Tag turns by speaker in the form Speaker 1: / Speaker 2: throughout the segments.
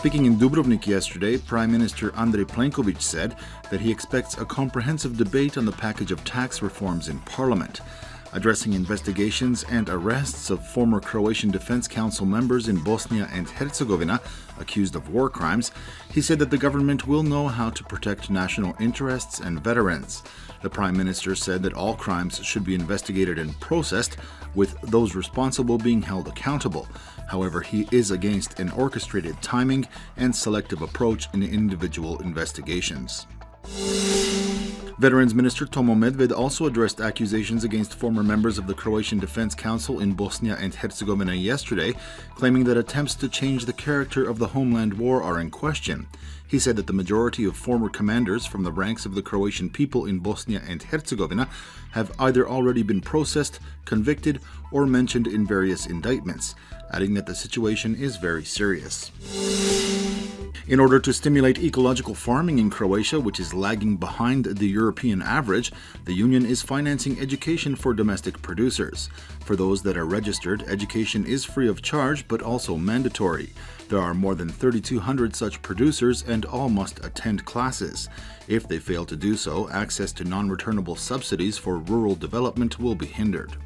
Speaker 1: Speaking in Dubrovnik yesterday, Prime Minister Andrej Plenković said that he expects a comprehensive debate on the package of tax reforms in Parliament. Addressing investigations and arrests of former Croatian Defense Council members in Bosnia and Herzegovina accused of war crimes, he said that the government will know how to protect national interests and veterans. The Prime Minister said that all crimes should be investigated and processed, with those responsible being held accountable. However, he is against an orchestrated timing and selective approach in individual investigations. Veterans Minister Tomo Medved also addressed accusations against former members of the Croatian Defense Council in Bosnia and Herzegovina yesterday, claiming that attempts to change the character of the homeland war are in question. He said that the majority of former commanders from the ranks of the Croatian people in Bosnia and Herzegovina have either already been processed, convicted, or mentioned in various indictments, adding that the situation is very serious. In order to stimulate ecological farming in Croatia, which is lagging behind the European average, the union is financing education for domestic producers. For those that are registered, education is free of charge but also mandatory. There are more than 3,200 such producers and all must attend classes. If they fail to do so, access to non-returnable subsidies for rural development will be hindered.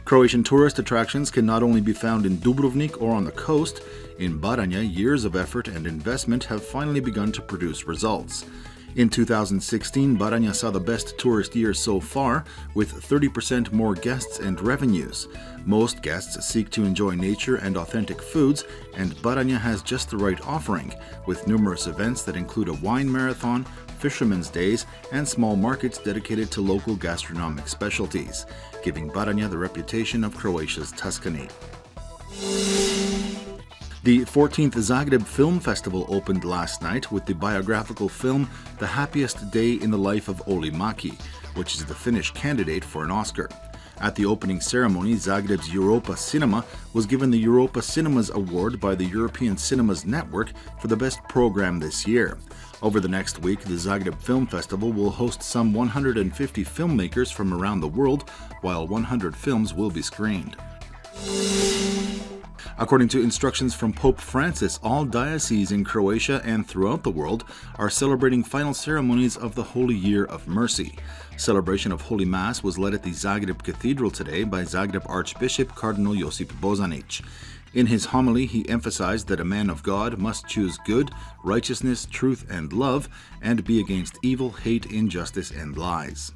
Speaker 1: Croatian tourist attractions can not only be found in Dubrovnik or on the coast. In Baranja, years of effort and investment have finally begun to produce results. In 2016, Baranja saw the best tourist year so far, with 30% more guests and revenues. Most guests seek to enjoy nature and authentic foods, and Baranja has just the right offering, with numerous events that include a wine marathon, fishermen's days, and small markets dedicated to local gastronomic specialties, giving Baranja the reputation of Croatia's Tuscany. The 14th Zagreb Film Festival opened last night with the biographical film The Happiest Day in the Life of Olli Mäki, which is the Finnish candidate for an Oscar. At the opening ceremony, Zagreb's Europa Cinema was given the Europa Cinemas Award by the European Cinemas Network for the best program this year. Over the next week, the Zagreb Film Festival will host some 150 filmmakers from around the world, while 100 films will be screened. According to instructions from Pope Francis, all dioceses in Croatia and throughout the world are celebrating final ceremonies of the Holy Year of Mercy. Celebration of Holy Mass was led at the Zagreb Cathedral today by Zagreb Archbishop Cardinal Josip Bozanic. In his homily, he emphasized that a man of God must choose good, righteousness, truth, and love, and be against evil, hate, injustice, and lies.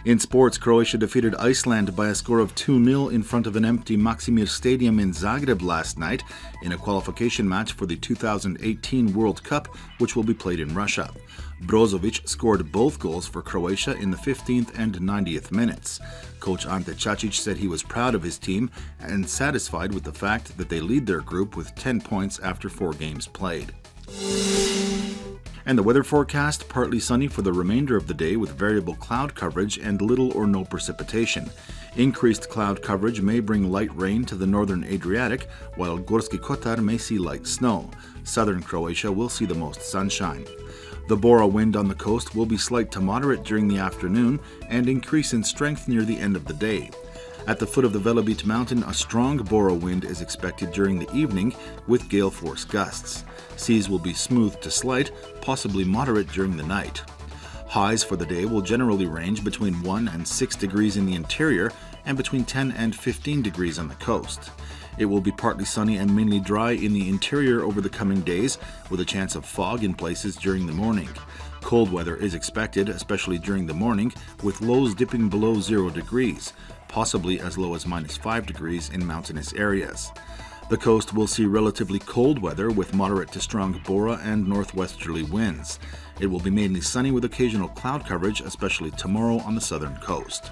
Speaker 1: In sports, Croatia defeated Iceland by a score of 2-0 in front of an empty Maksimir Stadium in Zagreb last night in a qualification match for the 2018 World Cup, which will be played in Russia. Brozovic scored both goals for Croatia in the 15th and 90th minutes. Coach Ante Čačić said he was proud of his team and satisfied with the fact that they lead their group with 10 points after 4 games played. And the weather forecast, partly sunny for the remainder of the day with variable cloud coverage and little or no precipitation. Increased cloud coverage may bring light rain to the northern Adriatic, while Gorski Kotar may see light snow. Southern Croatia will see the most sunshine. The Bora wind on the coast will be slight to moderate during the afternoon and increase in strength near the end of the day. At the foot of the Velebit mountain, a strong Bora wind is expected during the evening with gale force gusts. Seas will be smooth to slight, possibly moderate during the night. Highs for the day will generally range between 1 and 6 degrees in the interior and between 10 and 15 degrees on the coast. It will be partly sunny and mainly dry in the interior over the coming days, with a chance of fog in places during the morning. Cold weather is expected, especially during the morning, with lows dipping below 0 degrees, possibly as low as -5 degrees in mountainous areas. The coast will see relatively cold weather with moderate to strong Bora and northwesterly winds. It will be mainly sunny with occasional cloud coverage, especially tomorrow on the southern coast.